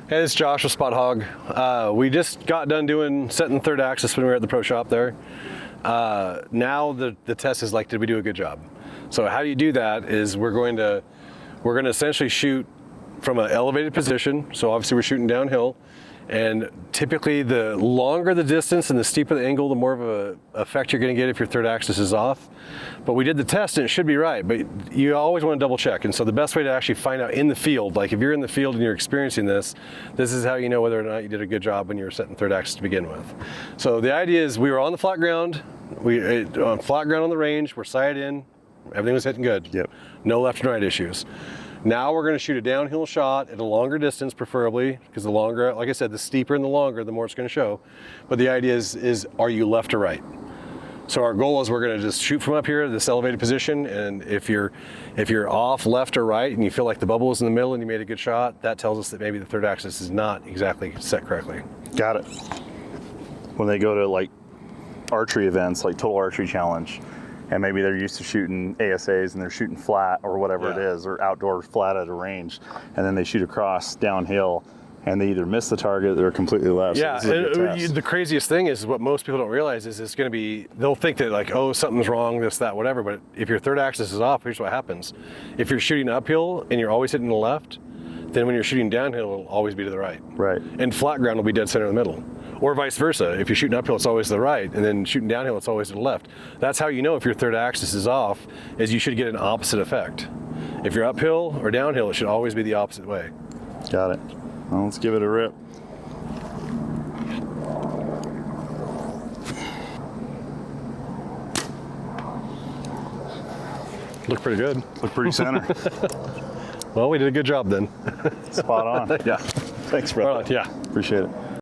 Hey, this is Josh with Spot Hog. We just got done setting third axis when we were at the pro shop there. Now the test is like, did we do a good job? So how you do that is we're going to essentially shoot from an elevated position. So obviously we're shooting downhill, and typically the longer the distance and the steeper the angle, the more of a effect you're going to get if your third axis is off. But we did the test and it should be right, but you always want to double check. And so the best way to actually find out in the field, like if you're in the field and you're experiencing this is how you know whether or not you did a good job when you were setting third axis to begin with. So the idea is we were on the flat ground, on flat ground on the range, we're sighted in, everything was hitting good. Yep. No left and right issues. Now we're going to shoot a downhill shot at a longer distance, preferably, because the longer, like I said, the steeper and the longer, the more it's going to show. But the idea is are you left or right? So our goal is we're going to just shoot from up here, this elevated position, and if you're off left or right and you feel like the bubble is in the middle and you made a good shot, that tells us that maybe the third axis is not exactly set correctly. Got it. When they go to like archery events, like Total Archery Challenge, and maybe they're used to shooting ASAs and they're shooting flat or whatever it is, or outdoor flat at a range, and then they shoot across downhill and they either miss the target or completely left. Yeah, So and the craziest thing is what most people don't realize is it's going to be, they'll think that like, oh, something's wrong, this, that, whatever, but if your third axis is off, here's what happens. If you're shooting uphill and you're always hitting the left, then when you're shooting downhill, it'll always be to the right. Right. And flat ground will be dead center in the middle. Or vice versa. If you're shooting uphill, it's always to the right, and then shooting downhill, it's always to the left. That's how you know if your third axis is off, is you should get an opposite effect. If you're uphill or downhill, it should always be the opposite way. Got it. Well, let's give it a rip. Look pretty good. Look pretty center. Well, we did a good job then. Spot on. Yeah. Thanks, bro. All right, yeah. Appreciate it.